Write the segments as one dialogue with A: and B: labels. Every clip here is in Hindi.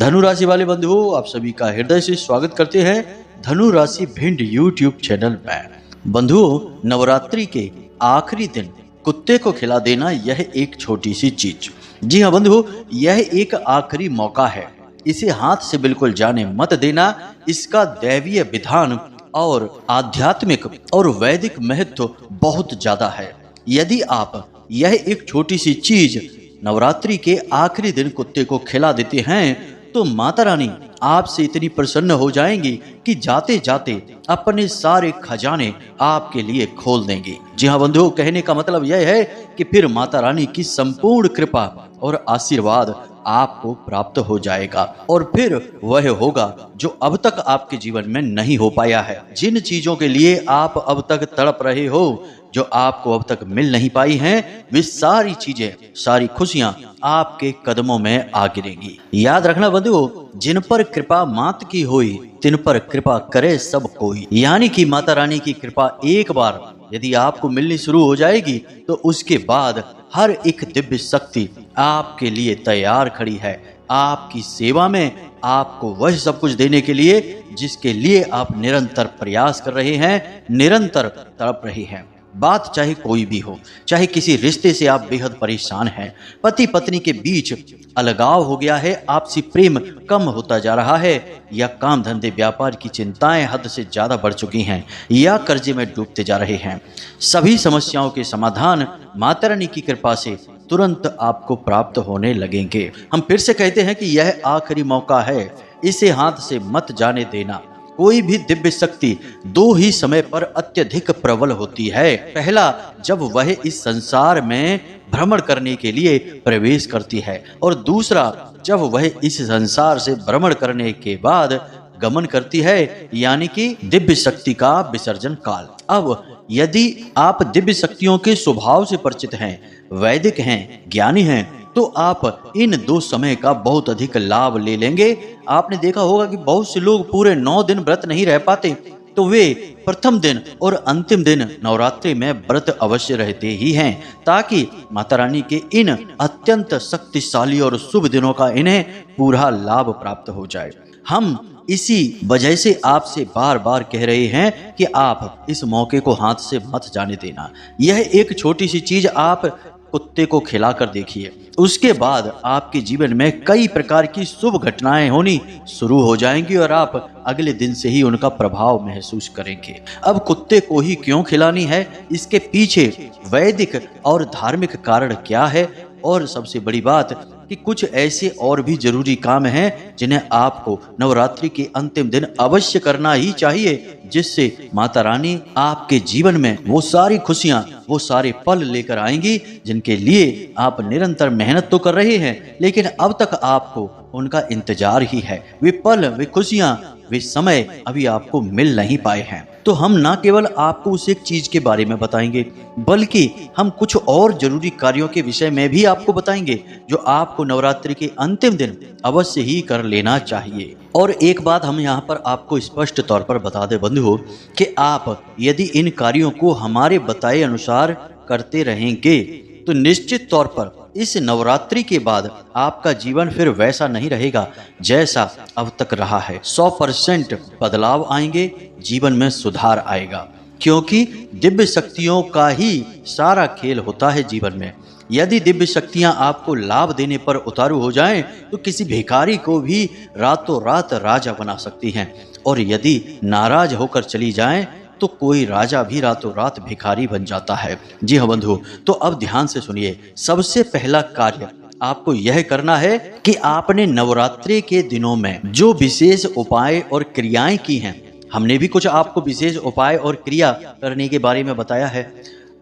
A: धनु राशि वाले बंधुओं, आप सभी का हृदय से स्वागत करते हैं धनु राशि भिंड यूट्यूब चैनल में। बंधुओं, नवरात्रि के आखिरी दिन कुत्ते को खिला देना यह एक छोटी सी चीज। जी हाँ बंधुओं, यह एक आखिरी मौका है। इसे हाथ से बिल्कुल जाने मत देना। इसका दैवीय विधान और आध्यात्मिक और वैदिक महत्व बहुत ज्यादा है। यदि आप यह एक छोटी सी चीज नवरात्रि के आखिरी दिन कुत्ते को खिला देते हैं तो माता रानी आपसे इतनी प्रसन्न हो जाएंगी कि जाते जाते अपने सारे खजाने आपके लिए खोल देंगी। जी हाँ बंधुओं, कहने का मतलब यह है कि फिर माता रानी की संपूर्ण कृपा और आशीर्वाद आपको प्राप्त हो जाएगा और फिर वह होगा जो अब तक आपके जीवन में नहीं हो पाया है। जिन चीजों के लिए आप अब तक तड़प रहे हो, जो आपको अब तक मिल नहीं पाई हैं, वे सारी चीजें, सारी खुशियां आपके कदमों में आ गिरेंगी। याद रखना बंधुओं, जिन पर कृपा मात की होई तिन पर कृपा करे सब कोई। यानी कि माता रानी की कृपा एक बार यदि आपको मिलनी शुरू हो जाएगी तो उसके बाद हर एक दिव्य शक्ति आपके लिए तैयार खड़ी है, आपकी सेवा में, आपको वह सब कुछ देने के लिए जिसके लिए आप निरंतर प्रयास कर रहे हैं, निरंतर तड़प रहे हैं। बात चाहे कोई भी हो, चाहे किसी रिश्ते से आप बेहद परेशान हैं, पति पत्नी के बीच अलगाव हो गया है, आपसी प्रेम कम होता जा रहा है, या काम धंधे व्यापार की चिंताएं हद से ज्यादा बढ़ चुकी हैं, या कर्जे में डूबते जा रहे हैं, सभी समस्याओं के समाधान माता रानी की कृपा से तुरंत आपको प्राप्त होने लगेंगे। हम फिर से कहते हैं कि यह आखिरी मौका है, इसे हाथ से मत जाने देना। कोई भी दिव्य शक्ति दो ही समय पर अत्यधिक प्रबल होती है। पहला, जब वह इस संसार में भ्रमण करने के लिए प्रवेश करती है, और दूसरा, जब वह इस संसार से भ्रमण करने के बाद गमन करती है, यानी कि दिव्य शक्ति का विसर्जन काल। अब यदि आप दिव्य शक्तियों के स्वभाव से परिचित हैं, वैदिक हैं, ज्ञानी हैं, तो आप इन दो समय का बहुत अधिक लाभ ले लेंगे। आपने देखा होगा कि बहुत से लोग पूरे 9 दिन व्रत नहीं रह पाते, तो वे प्रथम दिन और अंतिम दिन नवरात्रि में व्रत अवश्य रहते ही हैं, ताकि माता रानी के इन अत्यंत शक्तिशाली और शुभ दिनों का इन्हें पूरा लाभ प्राप्त हो जाए। हम इसी वजह से आपसे बार बार कह रहे हैं कि आप इस मौके को हाथ से मत जाने देना। यह एक छोटी सी चीज आप कुत्ते को खिलाकर देखिए, उसके बाद आपके जीवन में कई प्रकार की शुभ घटनाएं होनी शुरू हो जाएंगी और आप अगले दिन से ही उनका प्रभाव महसूस करेंगे। अब कुत्ते को ही क्यों खिलानी है, इसके पीछे वैदिक और धार्मिक कारण क्या है, और सबसे बड़ी बात कि कुछ ऐसे और भी जरूरी काम हैं जिन्हें आपको नवरात्रि के अंतिम दिन अवश्य करना ही चाहिए, जिससे माता रानी आपके जीवन में वो सारी खुशियां, वो सारे पल लेकर आएंगी जिनके लिए आप निरंतर मेहनत तो कर रहे हैं, लेकिन अब तक आपको उनका इंतजार ही है। वे पल, वे खुशियां, वे समय अभी आपको मिल नहीं पाए हैं। तो हम ना केवल आपको उस एक चीज के बारे में बताएंगे, बल्कि हम कुछ और जरूरी कार्यों के विषय में भी आपको बताएंगे जो आपको नवरात्रि के अंतिम दिन अवश्य ही कर लेना चाहिए। और एक बात हम यहाँ पर आपको स्पष्ट तौर पर बता दें बंधुओं कि आप यदि इन कार्यों को हमारे बताए अनुसार करते रहेंगे तो निश्चित तौर पर इस नवरात्रि के बाद आपका जीवन फिर वैसा नहीं रहेगा जैसा अब तक रहा है। 100% बदलाव आएंगे, जीवन में सुधार आएगा, क्योंकि दिव्य शक्तियों का ही सारा खेल होता है जीवन में। यदि दिव्य शक्तियां आपको लाभ देने पर उतारू हो जाएं, तो किसी भिखारी को भी रातों रात राजा बना सकती हैं, और यदि नाराज होकर चली जाएं तो कोई राजा भी रातों रात भिखारी बन जाता है। जी हाँ बंधु, तो अब ध्यान से सुनिए। सबसे पहला कार्य आपको यह करना है कि आपने नवरात्रि के दिनों में जो विशेष उपाय और क्रियाएं की हैं, हमने भी कुछ आपको विशेष उपाय और क्रिया करने के बारे में बताया है।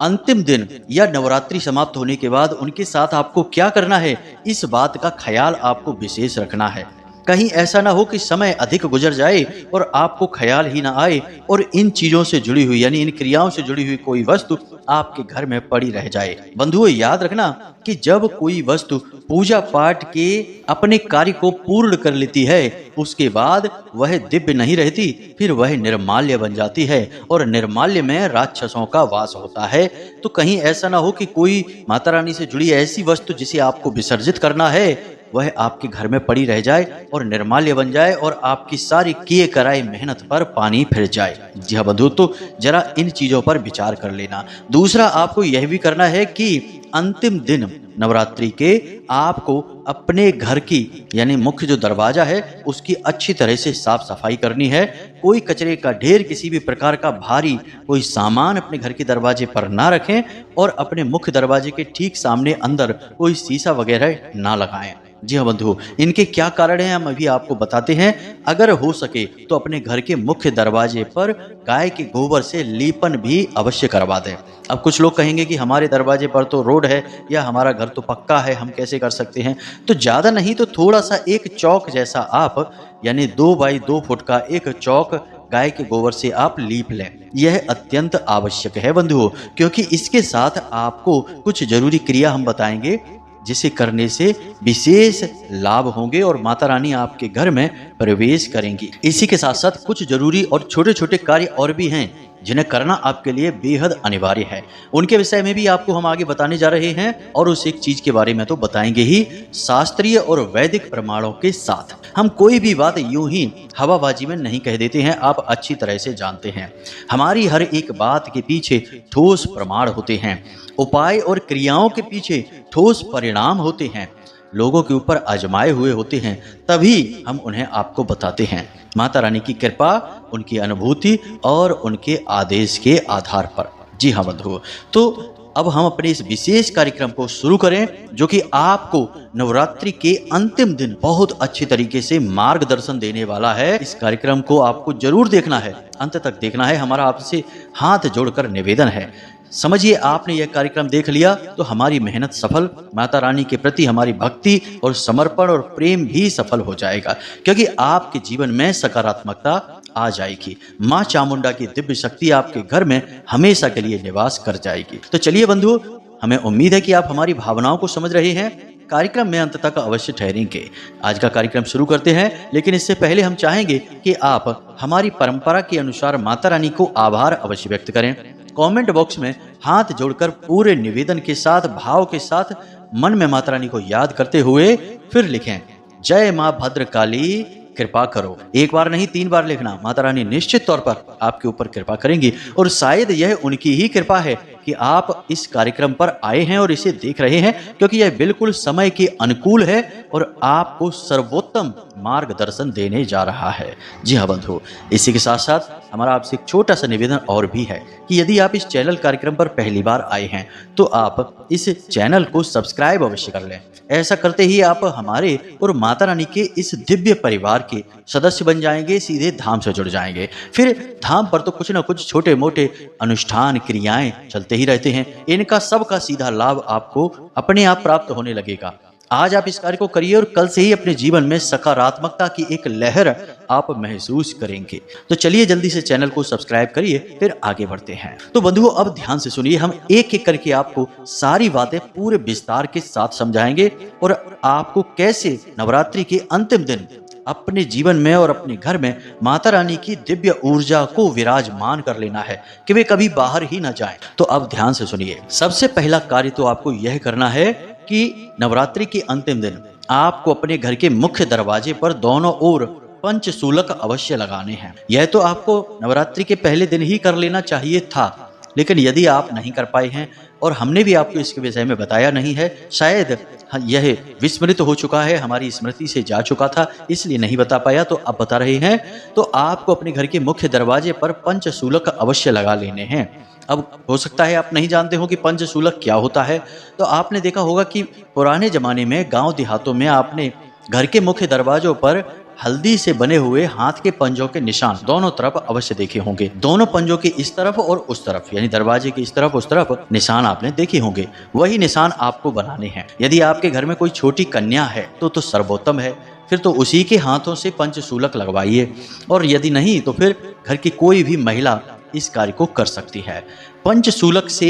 A: अंतिम दिन या नवरात्रि समाप्त होने के बाद उनके साथ आपको क्या करना है, इस बात का ख्याल आपको विशेष रखना है। कहीं ऐसा ना हो कि समय अधिक गुजर जाए और आपको ख्याल ही ना आए और इन चीजों से जुड़ी हुई, यानी इन क्रियाओं से जुड़ी हुई कोई वस्तु आपके घर में पड़ी रह जाए। बंधुओं, याद रखना कि जब कोई वस्तु पूजा पाठ के अपने कार्य को पूर्ण कर लेती है, उसके बाद वह दिव्य नहीं रहती, फिर वह निर्माल्य बन जाती है, और निर्माल्य में राक्षसों का वास होता है। तो कहीं ऐसा ना हो कि कोई माता रानी से जुड़ी ऐसी वस्तु जिसे आपको विसर्जित करना है, वह आपके घर में पड़ी रह जाए और निर्माल्य बन जाए और आपकी सारी किए कराई मेहनत पर पानी फिर जाए। जी हाँ बंधु, तो जरा इन चीजों पर विचार कर लेना। दूसरा, आपको यह भी करना है कि अंतिम दिन नवरात्रि के आपको अपने घर की यानी मुख्य जो दरवाजा है उसकी अच्छी तरह से साफ सफाई करनी है। कोई कचरे का ढेर, किसी भी प्रकार का भारी कोई सामान अपने घर के दरवाजे पर ना रखें और अपने मुख्य दरवाजे के ठीक सामने अंदर कोई शीशा वगैरह ना लगाएं। जी हाँ बंधु, इनके क्या कारण हैं हम अभी आपको बताते हैं। अगर हो सके तो अपने घर के मुख्य दरवाजे पर गाय के गोबर से लीपन भी अवश्य करवा दें। अब कुछ लोग कहेंगे कि हमारे दरवाजे पर तो रोड है या हमारा घर तो पक्का है, हम कैसे कर सकते हैं। तो ज़्यादा नहीं तो थोड़ा सा एक चौक जैसा आप यानी 2 बाई 2 फुट का एक चौक गाय के गोबर से आप लीप लें। यह अत्यंत आवश्यक है बंधुओं, क्योंकि इसके साथ आपको कुछ जरूरी क्रिया हम बताएंगे जिसे करने से विशेष लाभ होंगे और माता रानी आपके घर में प्रवेश करेंगी। इसी के साथ साथ कुछ जरूरी और छोटे छोटे कार्य और भी हैं जिन्हें करना आपके लिए बेहद अनिवार्य है। उनके विषय में भी आपको हम आगे बताने जा रहे हैं और उस एक चीज के बारे में तो बताएंगे ही, शास्त्रीय और वैदिक प्रमाणों के साथ। हम कोई भी बात यूं ही हवाबाजी में नहीं कह देते हैं, आप अच्छी तरह से जानते हैं। हमारी हर एक बात के पीछे ठोस प्रमाण होते हैं, उपाय और क्रियाओं के पीछे ठोस परिणाम होते हैं, लोगों के ऊपर आजमाए हुए होते हैं, तभी हम उन्हें आपको बताते हैं। माता रानी की कृपा, उनकी अनुभूति और उनके आदेश के आधार पर। जी हाँ बंधुओं, तो अब हम अपने इस विशेष कार्यक्रम को शुरू करें जो कि आपको नवरात्रि के अंतिम दिन बहुत अच्छी तरीके से मार्गदर्शन देने वाला है। इस कार्यक्रम को आपको जरूर देखना है, अंत तक देखना है। हमारा आपसे हाथ जोड़कर निवेदन है, समझिए आपने यह कार्यक्रम देख लिया तो हमारी मेहनत सफल, माता रानी के प्रति हमारी भक्ति और समर्पण और प्रेम भी सफल हो जाएगा, क्योंकि आपके जीवन में सकारात्मकता आ जाएगी। माँ चामुंडा की दिव्य शक्ति आपके घर में हमेशा के लिए निवास कर जाएगी। तो चलिए बंधुओं, हमें उम्मीद है कि आप हमारी भावनाओं को समझ रहे हैं। कार्यक्रम में अंत तक अवश्य ठहरेंगे। आज का कार्यक्रम शुरू करते हैं, लेकिन इससे पहले हम चाहेंगे कि आप हमारी परंपरा के अनुसार माता रानी को आभार अवश्य व्यक्त करें। कमेंट बॉक्स में हाथ जोड़कर पूरे निवेदन के साथ, भाव के साथ, मन में माता रानी को याद करते हुए फिर लिखें, जय मां भद्रकाली कृपा करो। एक बार नहीं 3 बार लिखना। माता रानी निश्चित तौर पर आपके ऊपर कृपा करेंगी और शायद यह उनकी ही कृपा है कि आप इस कार्यक्रम पर आए हैं और इसे देख रहे हैं, क्योंकि यह बिल्कुल समय के अनुकूल है और आपको सर्वोत्तम मार्गदर्शन देने जा रहा है। जी हाँ बंधु, इसी के साथ साथ हमारा आपसे एक छोटा सा निवेदन और भी है कि यदि आप इस चैनल कार्यक्रम पर पहली बार आए हैं तो आप इस चैनल को सब्सक्राइब अवश्य कर लें। ऐसा करते ही आप हमारे और माता रानी के इस दिव्य परिवार के सदस्य बन जाएंगे, सीधे धाम से जुड़ जाएंगे। फिर धाम पर तो कुछ न कुछ छोटे मोटे अनुष्ठान क्रियाएं चलते ही रहते हैं, इनका सबका सीधा लाभ आपको अपने आप प्राप्त होने लगेगा। आज आप इस कार्य को करिए और कल से ही अपने जीवन में सकारात्मकता की एक लहर आप महसूस करेंगे। तो चलिए जल्दी से चैनल को सब्सक्राइब करिए, फिर आगे बढ़ते हैं। तो बंधुओं, अब ध्यान से सुनिए, हम एक एक करके आपको सारी बातें पूरे विस्तार के साथ समझाएंगे और आपको कैसे नवरात्रि के अंतिम दिन अपने जीवन में और अपने घर में माता रानी की दिव्य ऊर्जा को विराजमान कर लेना है कि वे कभी बाहर ही ना जाएं। तो अब ध्यान से सुनिए। सबसे पहला कार्य तो आपको यह करना है कि नवरात्रि के अंतिम दिन आपको अपने घर के मुख्य दरवाजे पर दोनों ओर पंचशूलक अवश्य लगाने हैं। यह तो आपको नवरात्रि के पहले दिन ही कर लेना चाहिए था, लेकिन यदि आप नहीं कर पाए हैं और हमने भी आपको इसके विषय में बताया नहीं है, शायद यह विस्मृत हो चुका है, हमारी स्मृति से जा चुका था, इसलिए नहीं बता पाया, तो अब बता रहे हैं। तो आपको अपने घर के मुख्य दरवाजे पर पंचशूलक अवश्य लगा लेने हैं। अब हो सकता है आप नहीं जानते हो कि पंचशूलक क्या होता है। तो आपने देखा होगा कि पुराने जमाने में गांव देहातों में आपने घर के मुख्य दरवाजों पर हल्दी से बने हुए हाथ के पंजों के निशान दोनों तरफ अवश्य देखे होंगे। दोनों पंजों के इस तरफ और उस तरफ, यानी दरवाजे के इस तरफ उस तरफ निशान आपने देखे होंगे। वही निशान आपको बनाने हैं। यदि आपके घर में कोई छोटी कन्या है तो सर्वोत्तम है, फिर तो उसी के हाथों से पंचशूलक लगवाइए, और यदि नहीं तो फिर घर की कोई भी महिला इस कार्य को कर सकती है। पंचशूलक से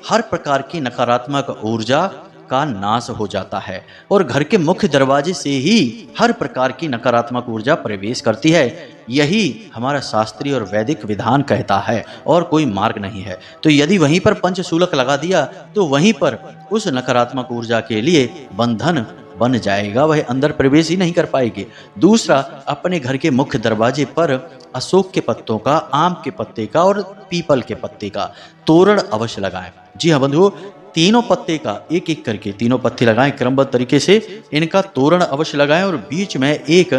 A: हर प्रकार की नकारात्मक ऊर्जा का नाश हो जाता है और घर के मुख्य दरवाजे से ही हर प्रकार की नकारात्मक ऊर्जा प्रवेश करती है। यही हमारा शास्त्रीय और वैदिक विधान कहता है और कोई मार्ग नहीं है। तो यदि वहीं पर पंचशूलक लगा दिया तो वहीं पर उस नकारात्मक ऊर्जा के लिए बंधन बन जाएगा, वह अंदर प्रवेश ही नहीं कर पाएगी। दूसरा, अपने घर के मुख्य दरवाजे पर अशोक के पत्तों का, आम के पत्ते का और पीपल के पत्ते का तोरण अवश्य लगाएं। जी हाँ बंधुओं, तीनों पत्ते का एक एक करके तीनों पत्ते लगाएं क्रमबद्ध तरीके से, इनका तोरण अवश्य लगाएं और बीच में एक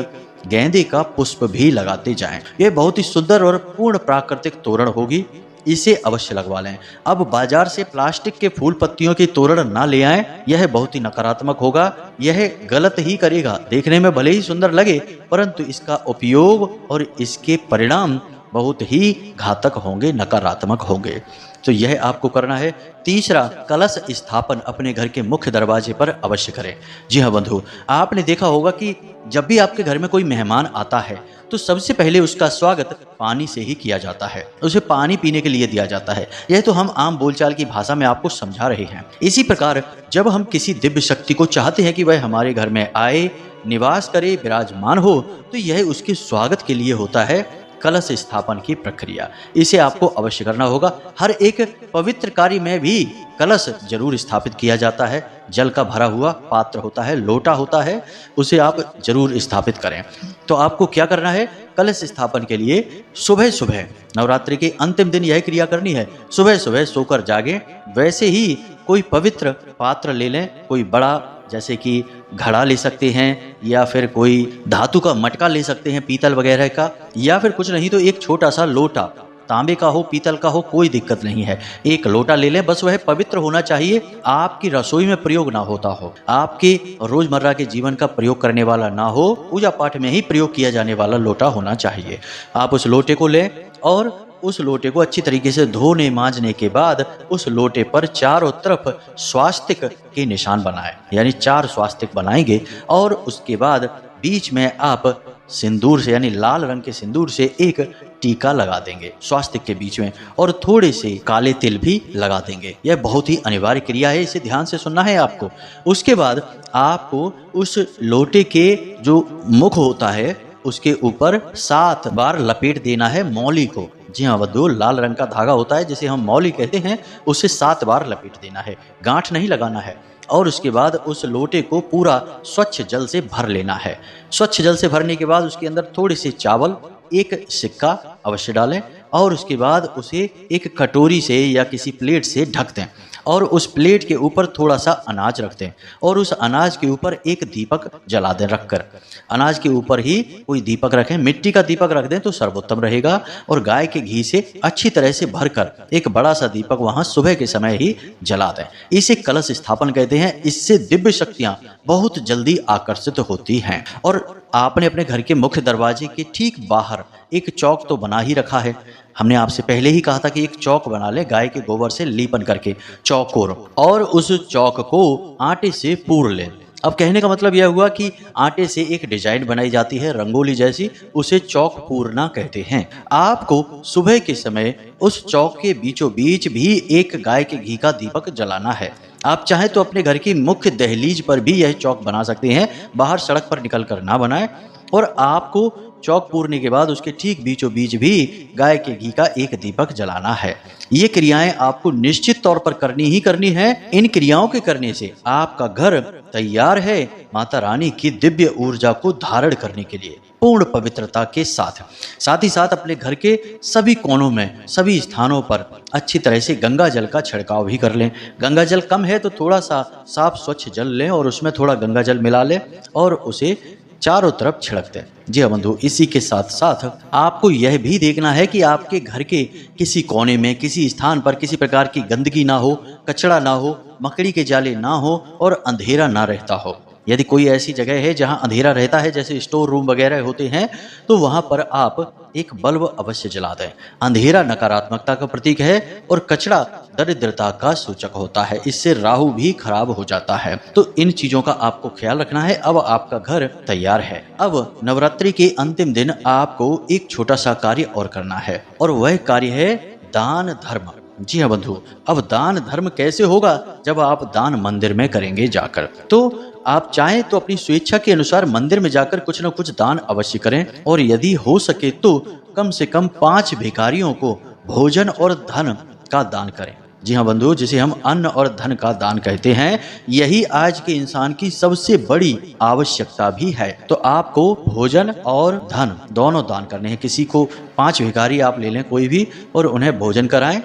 A: गेंदे का पुष्प भी लगाते जाएं। यह बहुत ही सुंदर और पूर्ण प्राकृतिक तोरण होगी, इसे अवश्य लगवा लें। अब बाजार से प्लास्टिक के फूल पत्तियों की तोरण ना ले आएं, यह बहुत ही नकारात्मक होगा, यह गलत ही करेगा। देखने में भले ही सुंदर लगे परंतु इसका उपयोग और इसके परिणाम बहुत ही घातक होंगे, नकारात्मक होंगे। तो यह आपको करना है। तीसरा, कलश स्थापन अपने घर के मुख्य दरवाजे पर अवश्य करें। जी हाँ बंधु, आपने देखा होगा कि जब भी आपके घर में कोई मेहमान आता है तो सबसे पहले उसका स्वागत पानी से ही किया जाता है, उसे पानी पीने के लिए दिया जाता है। यह तो हम आम बोलचाल की भाषा में आपको समझा रहे हैं। इसी प्रकार जब हम किसी दिव्य शक्ति को चाहते हैं कि वह हमारे घर में आए, निवास करे, विराजमान हो, तो यह उसके स्वागत के लिए होता है कलश स्थापन की प्रक्रिया। इसे आपको अवश्य करना होगा। हर एक पवित्र कार्य में भी कलश जरूर स्थापित किया जाता है। जल का भरा हुआ पात्र होता है, लोटा होता है, उसे आप जरूर स्थापित करें। तो आपको क्या करना है, कलश स्थापन के लिए सुबह सुबह, नवरात्रि के अंतिम दिन यह क्रिया करनी है। सुबह सुबह सोकर जागें, वैसे ही कोई पवित्र पात्र ले लें, कोई बड़ा, जैसे कि घड़ा ले सकते हैं या फिर कोई धातु का मटका ले सकते हैं, पीतल वगैरह का, या फिर कुछ नहीं तो एक छोटा सा लोटा, तांबे का हो, पीतल का हो, कोई दिक्कत नहीं है। एक लोटा ले लें, बस वह पवित्र होना चाहिए, आपकी रसोई में प्रयोग ना होता हो, आपके रोजमर्रा के जीवन का प्रयोग करने वाला ना हो, पूजा पाठ में ही प्रयोग किया जाने वाला लोटा होना चाहिए। आप उस लोटे को लें और उस लोटे को अच्छी तरीके से धोने मांजने के बाद उस लोटे पर चारों तरफ स्वास्तिक के निशान बनाएं, यानी 4 स्वास्तिक बनाएंगे और उसके बाद बीच में आप सिंदूर से, यानी लाल रंग के सिंदूर से एक टीका लगा देंगे स्वास्तिक के बीच में और थोड़े से काले तिल भी लगा देंगे। यह बहुत ही अनिवार्य क्रिया है, इसे ध्यान से सुनना है आपको। उसके बाद आपको उस लोटे के जो मुख होता है उसके ऊपर 7 बार लपेट देना है मौली को। जी हाँ बंधु, लाल रंग का धागा होता है जिसे हम मौली कहते हैं, उसे 7 बार लपेट देना है, गांठ नहीं लगाना है। और उसके बाद उस लोटे को पूरा स्वच्छ जल से भर लेना है। स्वच्छ जल से भरने के बाद उसके अंदर थोड़े से चावल, एक सिक्का अवश्य डालें और उसके बाद उसे एक कटोरी से या किसी प्लेट से ढक दें और उस प्लेट के ऊपर थोड़ा सा अनाज रख दें और उस अनाज के ऊपर एक दीपक जला दें। रखकर अनाज के ऊपर ही कोई दीपक रखें, मिट्टी का दीपक रख दें तो सर्वोत्तम रहेगा, और गाय के घी से अच्छी तरह से भरकर एक बड़ा सा दीपक वहां सुबह के समय ही जला दें। इसे कलश स्थापन कहते हैं। इससे दिव्य शक्तियां बहुत जल्दी आकर्षित होती हैं। और आपने अपने घर के मुख्य दरवाजे के ठीक बाहर एक चौक तो बना ही रखा है। हमने आपसे पहले ही कहा था कि एक चौक बना ले गाय के गोबर से लीपन करके चौकोर, और उस चौक को आटे से पूर ले। अब कहने का मतलब यह हुआ कि आटे से एक डिजाइन बनाई जाती है रंगोली जैसी, उसे चौक पूरना कहते हैं। आपको सुबह के समय उस चौक के बीचों बीच भी एक गाय के घी का दीपक जलाना है। आप चाहें तो अपने घर की मुख्य दहलीज पर भी यह चौक बना सकते हैं, बाहर सड़क पर निकल कर ना बनाएं। और आपको चौक पूरने के बाद उसके ठीक बीचों बीच भी गाय के घी का एक दीपक जलाना है। ये क्रियाएं आपको निश्चित तौर पर करनी ही करनी है। इन क्रियाओं के करने से आपका घर तैयार है माता रानी की दिव्य ऊर्जा को धारण करने के लिए पूर्ण पवित्रता के साथ। साथ ही साथ अपने घर के सभी कोनों में, सभी स्थानों पर अच्छी तरह से गंगा जल का छिड़काव भी कर लें। गंगा जल कम है तो थोड़ा सा साफ स्वच्छ जल लें और उसमें थोड़ा गंगा जल मिला लें और उसे चारों तरफ छिड़क दें। जी हाँ बंधु, इसी के साथ साथ आपको यह भी देखना है कि आपके घर के किसी कोने में, किसी स्थान पर किसी प्रकार की गंदगी ना हो, कचरा ना हो, मकड़ी के जाले ना हो और अंधेरा ना रहता हो। यदि कोई ऐसी जगह है जहां अंधेरा रहता है, जैसे स्टोर रूम वगैरह होते हैं, तो वहां पर आप एक बल्ब अवश्य जला दें। अंधेरा नकारात्मकता का प्रतीक है और कचरा दरिद्रता का सूचक होता है, इससे राहु भी खराब हो जाता है। तो इन चीजों का आपको ख्याल रखना है। अब आपका घर तैयार है। अब नवरात्रि के अंतिम दिन आपको एक छोटा सा कार्य और करना है और वह कार्य है दान धर्म। जी हाँ बंधु, अब दान धर्म कैसे होगा? जब आप दान मंदिर में करेंगे जाकर। तो आप चाहें तो अपनी स्वेच्छा के अनुसार मंदिर में जाकर कुछ न कुछ दान अवश्य करें और यदि हो सके तो कम से कम 5 भिखारियों को भोजन और धन का दान करें। जी हाँ बंधुओं, जिसे हम अन्न और धन का दान कहते हैं, यही आज के इंसान की सबसे बड़ी आवश्यकता भी है। तो आपको भोजन और धन दोनों दान करने हैं। किसी को 5 भिखारी आप ले लें कोई भी, और उन्हें भोजन कराएं,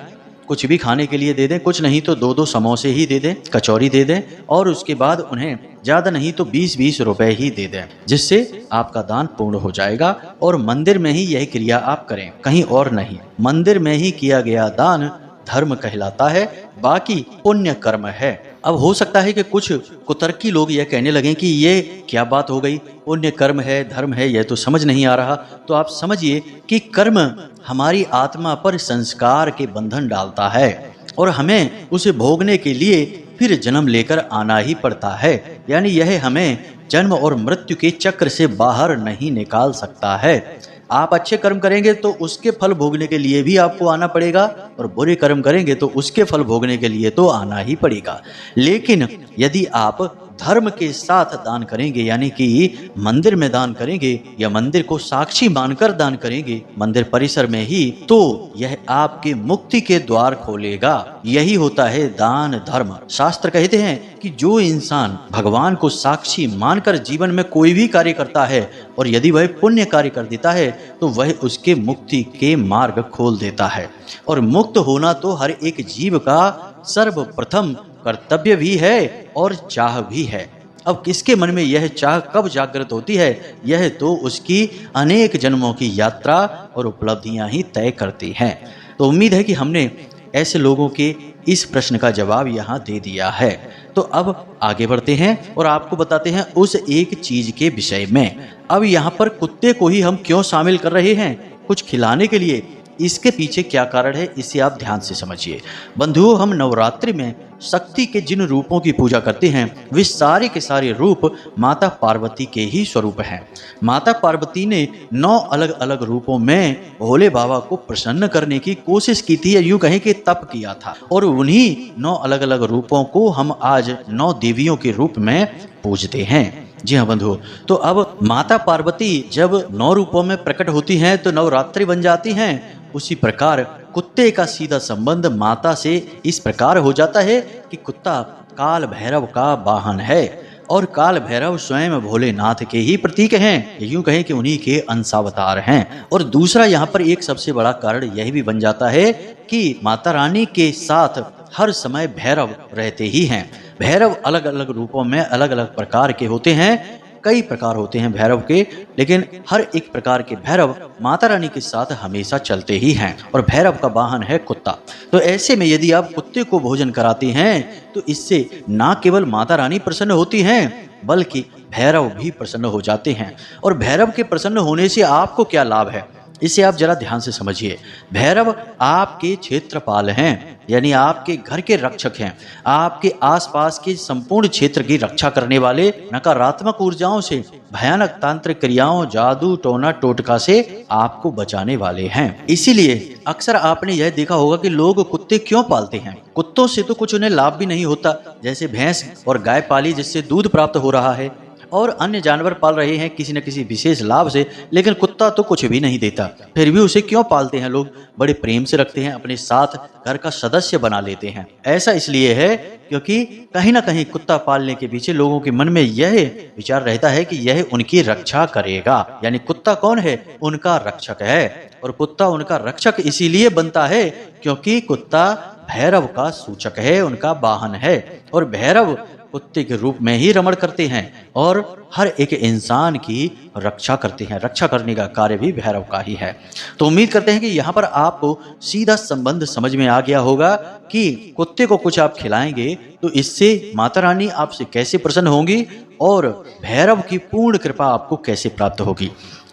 A: कुछ भी खाने के लिए दे दें, कुछ नहीं तो 2-2 समोसे ही दे दें, कचौरी दे दें, और उसके बाद उन्हें ज़्यादा नहीं तो 20-20 रुपए ही दे दें, जिससे आपका दान पूर्ण हो जाएगा। और मंदिर में ही यही क्रिया आप करें, कहीं और नहीं। मंदिर में ही किया गया दान धर्म कहलाता है, बाकी पुण्य कर्म है। अब हो सकता है कि कुछ कुतर्की लोग यह कहने लगें कि ये क्या बात हो गई, पुण्य कर्म है धर्म है, यह तो समझ नहीं आ रहा। तो आप समझिए कि कर्म हमारी आत्मा पर संस्कार के बंधन डालता है, और हमें उसे भोगने के लिए फिर जन्म लेकर आना ही पड़ता है। यानी यह हमें जन्म और मृत्यु के चक्र से बाहर नहीं निकाल सकता है। आप अच्छे कर्म करेंगे तो उसके फल भोगने के लिए भी आपको आना पड़ेगा, और बुरे कर्म करेंगे तो उसके फल भोगने के लिए तो आना ही पड़ेगा। लेकिन यदि आप धर्म के साथ दान करेंगे, यानी कि मंदिर में दान करेंगे या मंदिर को साक्षी मानकर दान करेंगे, मंदिर परिसर में ही, तो यह आपके मुक्ति के द्वार खोलेगा। यही होता है दान धर्म। शास्त्र कहते हैं कि जो इंसान भगवान को साक्षी मानकर जीवन में कोई भी कार्य करता है, और यदि वह पुण्य कार्य कर देता है, तो वह उसके मुक्ति के मार्ग खोल देता है। और मुक्त होना तो हर एक जीव का सर्वप्रथम कर्तव्य भी है और चाह भी है। अब किसके मन में यह चाह कब जागृत होती है, यह तो उसकी अनेक जन्मों की यात्रा और उपलब्धियां ही तय करती हैं। तो उम्मीद है कि हमने ऐसे लोगों के इस प्रश्न का जवाब यहाँ दे दिया है। तो अब आगे बढ़ते हैं और आपको बताते हैं उस एक चीज के विषय में। अब यहाँ पर कुत्ते को ही हम क्यों शामिल कर रहे हैं, कुछ खिलाने के लिए। इसके पीछे क्या कारण है, इसे आप ध्यान से समझिए। बंधुओं, हम नवरात्रि में शक्ति के जिन रूपों की पूजा करते हैं, वे सारे के सारे रूप माता पार्वती के ही स्वरूप हैं। माता पार्वती ने 9 अलग अलग रूपों में भोले बाबा को प्रसन्न करने की कोशिश की थी, या यूं कहें कि तप किया था। और उन्हीं 9 अलग अलग रूपों को हम आज 9 देवियों के रूप में पूजते हैं। जी हाँ बंधुओं, तो अब माता पार्वती जब 9 रूपों में प्रकट होती हैं तो नवरात्रि बन जाती हैं। उसी प्रकार कुत्ते का सीधा संबंध माता से इस प्रकार हो जाता है कि कुत्ता काल भैरव का वाहन है, और काल भैरव स्वयं भोलेनाथ के ही प्रतीक हैं, यूं कहें कि उन्हीं के अंशावतार हैं। और दूसरा यहाँ पर एक सबसे बड़ा कारण यह भी बन जाता है कि माता रानी के साथ हर समय भैरव रहते ही हैं। भैरव अलग अलग रूपों में अलग अलग प्रकार के होते हैं, कई प्रकार होते हैं भैरव के, लेकिन हर एक प्रकार के भैरव माता रानी के साथ हमेशा चलते ही हैं, और भैरव का वाहन है कुत्ता। तो ऐसे में यदि आप कुत्ते को भोजन कराते हैं तो इससे ना केवल माता रानी प्रसन्न होती हैं, बल्कि भैरव भी प्रसन्न हो जाते हैं। और भैरव के प्रसन्न होने से आपको क्या लाभ है, इसे आप जरा ध्यान से समझिए। भैरव आपके क्षेत्रपाल हैं, यानी आपके घर के रक्षक हैं, आपके आसपास के संपूर्ण क्षेत्र की रक्षा करने वाले, नकारात्मक ऊर्जाओं से, भयानक तांत्रिक क्रियाओं, जादू टोना टोटका से आपको बचाने वाले हैं। इसीलिए अक्सर आपने यह देखा होगा कि लोग कुत्ते क्यों पालते हैं। कुत्तों से तो कुछ उन्हें लाभ भी नहीं होता, जैसे भैंस और गाय पाली जिससे दूध प्राप्त हो रहा है, और अन्य जानवर पाल रहे हैं किसी न किसी विशेष लाभ से, लेकिन कुत्ता तो कुछ भी नहीं देता। फिर भी उसे क्यों पालते हैं लोग, बड़े प्रेम से रखते हैं, अपने साथ घर का सदस्य बना लेते हैं। ऐसा इसलिए है क्योंकि कहीं ना कहीं कुत्ता पालने के पीछे लोगों के मन में यह विचार रहता है कि यह उनकी रक्षा करेगा। यानी कुत्ता कौन है, उनका रक्षक है। और कुत्ता उनका रक्षक इसीलिए बनता है क्योंकि कुत्ता भैरव का सूचक है, उनका वाहन है। और भैरव कुत्ते के रूप में ही रमण करते हैं और हर एक इंसान की रक्षा करते हैं। रक्षा करने का कार्य भी भैरव का ही है। तो उम्मीद करते हैं कि यहाँ पर आपको सीधा संबंध समझ में आ गया होगा कि कुत्ते को कुछ आप खिलाएंगे तो इससे माता रानी आपसे कैसे प्रसन्न होंगी और भैरव की पूर्ण कृपा आपको कैसे प्राप्त होगी।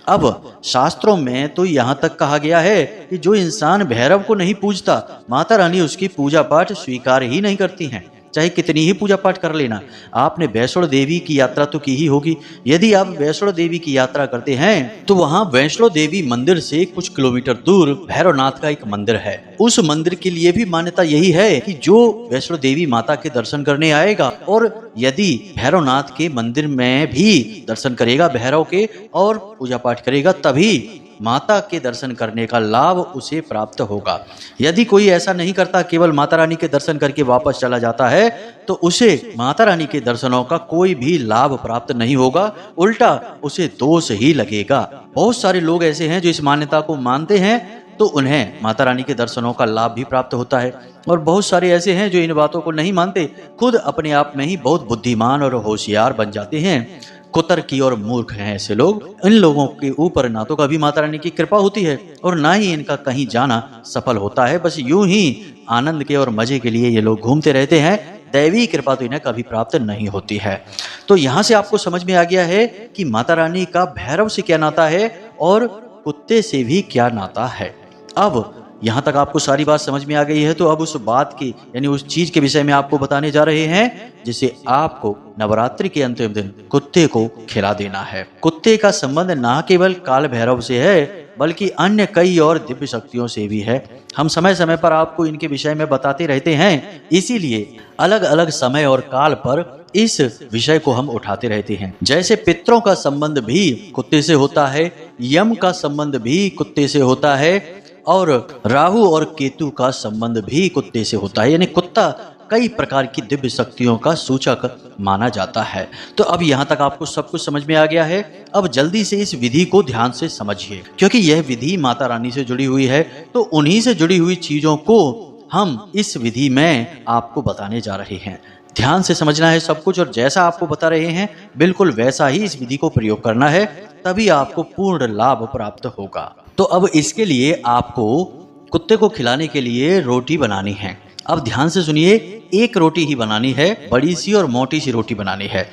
A: अब शास्त्रों में तो यहाँ तक कहा गया है कि जो इंसान भैरव को नहीं पूजता, माता रानी उसकी पूजा पाठ स्वीकार ही नहीं करती हैं, चाहे कितनी ही पूजा पाठ कर लेना। आपने वैष्णो देवी की यात्रा तो की ही होगी। यदि आप वैष्णो देवी की यात्रा करते हैं तो वहाँ वैष्णो देवी मंदिर से कुछ किलोमीटर दूर भैरवनाथ का एक मंदिर है। उस मंदिर के लिए भी मान्यता यही है कि जो वैष्णो देवी माता के दर्शन करने आएगा और यदि भैरवनाथ के मंदिर में भी दर्शन करेगा भैरव के और पूजा पाठ करेगा, तभी माता के दर्शन करने का लाभ उसे प्राप्त होगा। यदि कोई ऐसा नहीं करता, केवल माता रानी के दर्शन करके वापस चला जाता है, तो उसे माता रानी के दर्शनों का कोई भी लाभ प्राप्त नहीं होगा, उल्टा उसे दोष ही लगेगा। बहुत सारे लोग ऐसे हैं जो इस मान्यता को मानते हैं, तो उन्हें माता रानी के दर्शनों का लाभ भी प्राप्त होता है। और बहुत सारे ऐसे हैं जो इन बातों को नहीं मानते, खुद अपने आप में ही बहुत बुद्धिमान और होशियार बन जाते हैं। कुतर्की और मूर्ख हैं ऐसे लोग। इन लोगों के ऊपर ना तो कभी माता रानी की कृपा होती है और ना ही इनका कहीं जाना सफल होता है। बस यूं ही आनंद के और मजे के लिए ये लोग घूमते रहते हैं। दैवी कृपा तो इन्हें कभी प्राप्त नहीं होती है। तो यहाँ से आपको समझ में आ गया है कि माता रानी का भैरव से क्या नाता है और कुत्ते से भी क्या नाता है। अब यहाँ तक आपको सारी बात समझ में आ गई है, तो अब उस बात की यानी उस चीज के विषय में आपको बताने जा रहे हैं जिसे आपको नवरात्रि के अंतिम दिन कुत्ते को खिला देना है। कुत्ते का संबंध न केवल काल भैरव से है, बल्कि अन्य कई और दिव्य शक्तियों से भी है। हम समय समय पर आपको इनके विषय में बताते रहते हैं, इसीलिए अलग अलग समय और काल पर इस विषय को हम उठाते रहते हैं। जैसे पितरों का संबंध भी कुत्ते से होता है, यम का संबंध भी कुत्ते से होता है, और राहु और केतु का संबंध भी कुत्ते से होता है। यानी कुत्ता कई प्रकार की दिव्य शक्तियों का सूचक माना जाता है। तो अब यहाँ तक आपको सब कुछ समझ में आ गया है। अब जल्दी से इस विधि को ध्यान से समझिए, क्योंकि यह विधि माता रानी से जुड़ी हुई है। तो उन्हीं से जुड़ी हुई चीजों को हम इस विधि में आपको बताने जा रहे हैं। ध्यान से समझना है सब कुछ, और जैसा आपको बता रहे हैं बिल्कुल वैसा ही इस विधि को प्रयोग करना है, तभी आपको पूर्ण लाभ प्राप्त होगा। तो अब इसके लिए आपको कुत्ते को खिलाने के लिए रोटी बनानी है। अब ध्यान से सुनिए, एक रोटी ही बनानी है, बड़ी सी और मोटी सी रोटी बनानी है।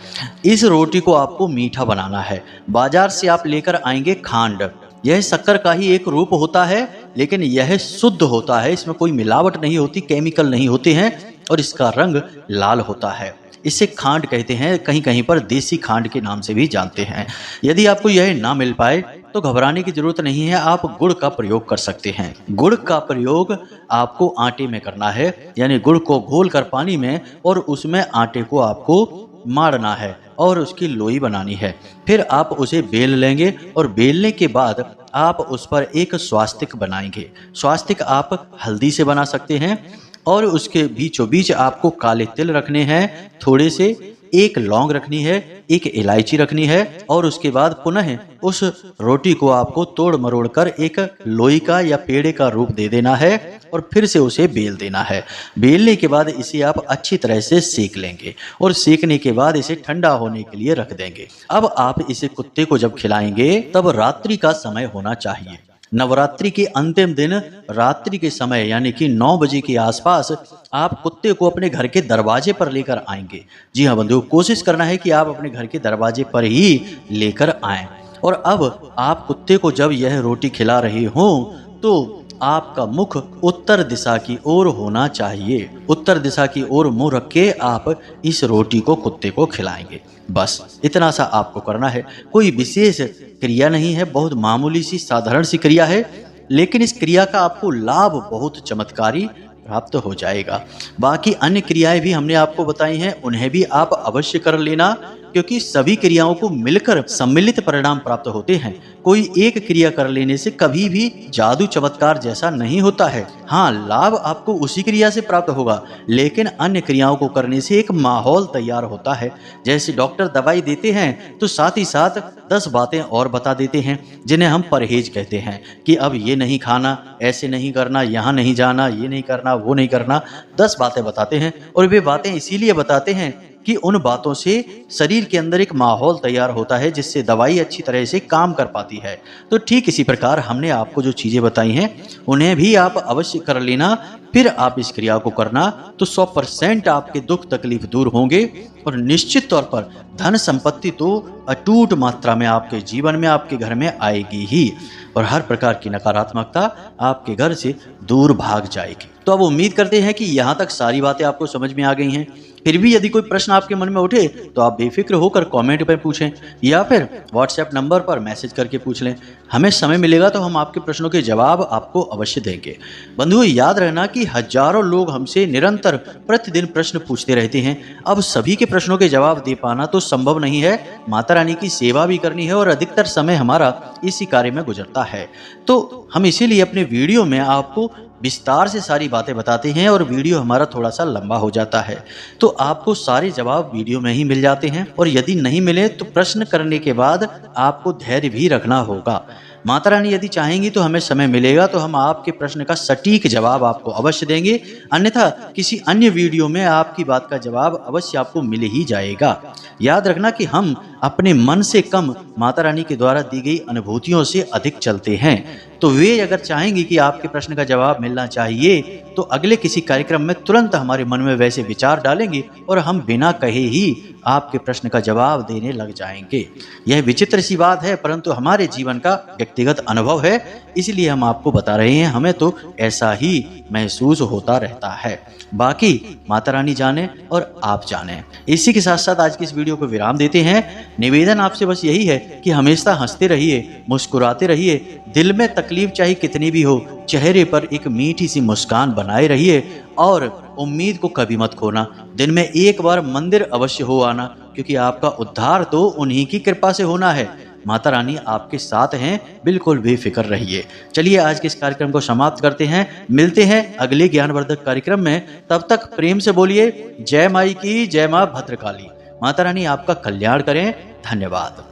A: इस रोटी को आपको मीठा बनाना है। बाजार से आप लेकर आएंगे खांड। यह शक्कर का ही एक रूप होता है, लेकिन यह शुद्ध होता है, इसमें कोई मिलावट नहीं होती, केमिकल नहीं होते हैं, और इसका रंग लाल होता है। इसे खांड कहते हैं, कहीं कहीं पर देसी खांड के नाम से भी जानते हैं। यदि आपको यह ना मिल पाए तो घबराने की जरूरत नहीं है, आप गुड़ का प्रयोग कर सकते हैं। गुड़ का प्रयोग आपको आटे में करना है, यानी गुड़ को घोलकर पानी में और उसमें आटे को आपको मारना है और उसकी लोई बनानी है। फिर आप उसे बेल लेंगे और बेलने के बाद आप उस पर एक स्वास्तिक बनाएंगे। स्वास्तिक आप हल्दी से बना सकते हैं, और उसके बीचों बीच आपको काले तिल रखने हैं, थोड़े से एक लौंग रखनी है, एक इलायची रखनी है, और उसके बाद पुनः उस रोटी को आपको तोड़ मरोड़ कर एक लोई का या पेड़े का रूप दे देना है और फिर से उसे बेल देना है। बेलने के बाद इसे आप अच्छी तरह से सेक लेंगे और सेकने के बाद इसे ठंडा होने के लिए रख देंगे। अब आप इसे कुत्ते को जब खिलाएंगे तब रात्रि का समय होना चाहिए। नवरात्रि के अंतिम दिन रात्रि के समय यानी कि 9 बजे के आसपास आप कुत्ते को अपने घर के दरवाजे पर लेकर आएंगे। जी हाँ बंधु, कोशिश करना है कि आप अपने घर के दरवाजे पर ही लेकर आएं। और अब आप कुत्ते को जब यह रोटी खिला रहे हों तो आपका मुख उत्तर दिशा की ओर होना चाहिए। उत्तर दिशा की ओर मुंह रख के आप इस रोटी को कुत्ते को खिलाएंगे। बस इतना सा आपको करना है, कोई विशेष क्रिया नहीं है, बहुत मामूली सी साधारण सी क्रिया है, लेकिन इस क्रिया का आपको लाभ बहुत चमत्कारी प्राप्त हो जाएगा। बाकी अन्य क्रियाएं भी हमने आपको बताई हैं, उन्हें भी आप अवश्य कर लेना, क्योंकि सभी क्रियाओं को मिलकर सम्मिलित परिणाम प्राप्त होते हैं। कोई एक क्रिया कर लेने से कभी भी जादू चमत्कार जैसा नहीं होता है। हाँ, लाभ आपको उसी क्रिया से प्राप्त होगा, लेकिन अन्य क्रियाओं को करने से एक माहौल तैयार होता है। जैसे डॉक्टर दवाई देते हैं तो साथ ही साथ 10 बातें और बता देते हैं जिन्हें हम परहेज कहते हैं, कि अब ये नहीं खाना, ऐसे नहीं करना, यहाँ नहीं जाना, ये नहीं करना, वो नहीं करना। 10 बातें बताते हैं, और वे बातें इसीलिए बताते हैं कि उन बातों से शरीर के अंदर एक माहौल तैयार होता है जिससे दवाई अच्छी तरह से काम कर पाती है। तो ठीक इसी प्रकार हमने आपको जो चीज़ें बताई हैं उन्हें भी आप अवश्य कर लेना, फिर आप इस क्रिया को करना तो 100% आपके दुख तकलीफ दूर होंगे, और निश्चित तौर पर धन संपत्ति तो अटूट मात्रा में आपके जीवन में, आपके घर में आएगी ही, और हर प्रकार की नकारात्मकता आपके घर से दूर भाग जाएगी। तो अब उम्मीद करते हैं कि यहाँ तक सारी बातें आपको समझ में आ गई हैं। फिर भी यदि कोई प्रश्न आपके मन में उठे तो आप बेफिक्र होकर कमेंट पर पूछें या फिर व्हाट्सएप नंबर पर मैसेज करके पूछ लें। हमें समय मिलेगा तो हम आपके प्रश्नों के जवाब आपको अवश्य देंगे। बंधुओं, याद रहना कि हजारों लोग हमसे निरंतर प्रतिदिन प्रश्न पूछते रहते हैं। अब सभी के प्रश्नों के जवाब दे पाना तो संभव नहीं है। माता रानी की सेवा भी करनी है और अधिकतर समय हमारा इसी कार्य में गुजरता है। तो हम इसीलिए अपने वीडियो में आपको विस्तार से सारी बातें बताते हैं और वीडियो हमारा थोड़ा सा लंबा हो जाता है, तो आपको सारे जवाब वीडियो में ही मिल जाते हैं। और यदि नहीं मिले तो प्रश्न करने के बाद आपको धैर्य भी रखना होगा। माता रानी यदि चाहेंगी तो हमें समय मिलेगा तो हम आपके प्रश्न का सटीक जवाब आपको अवश्य देंगे, अन्यथा किसी अन्य वीडियो में आपकी बात का जवाब अवश्य आपको मिल ही जाएगा। याद रखना कि हम अपने मन से कम माता रानी के द्वारा दी गई अनुभूतियों से अधिक चलते हैं। तो वे अगर चाहेंगी कि आपके प्रश्न का जवाब मिलना चाहिए तो अगले किसी कार्यक्रम में तुरंत हमारे मन में वैसे विचार डालेंगे और हम बिना कहे ही आपके प्रश्न का जवाब देने लग जाएंगे। यह विचित्र सी बात है, परंतु हमारे जीवन का व्यक्तिगत अनुभव है, इसलिए हम आपको बता रहे हैं। हमें तो ऐसा ही महसूस होता रहता है। बाकी माता रानी जाने और आप जाने। इसी के साथ साथ आज की इस वीडियो को विराम देते हैं। निवेदन आपसे बस यही है कि हमेशा हंसते रहिए, मुस्कुराते रहिए, दिल में तकलीफ चाहे कितनी भी हो, चेहरे पर एक मीठी सी मुस्कान बनाए रहिए और उम्मीद को कभी मत खोना। दिन में एक बार मंदिर अवश्य हो आना, क्योंकि आपका उद्धार तो उन्हीं की कृपा से होना है। माता रानी आपके साथ हैं, बिल्कुल बेफिक्र रहिए। चलिए आज के इस कार्यक्रम को समाप्त करते हैं। मिलते हैं अगले ज्ञानवर्धक कार्यक्रम में। तब तक प्रेम से बोलिए जय माई की, जय मां भद्रकाली। माता रानी आपका कल्याण करें। धन्यवाद।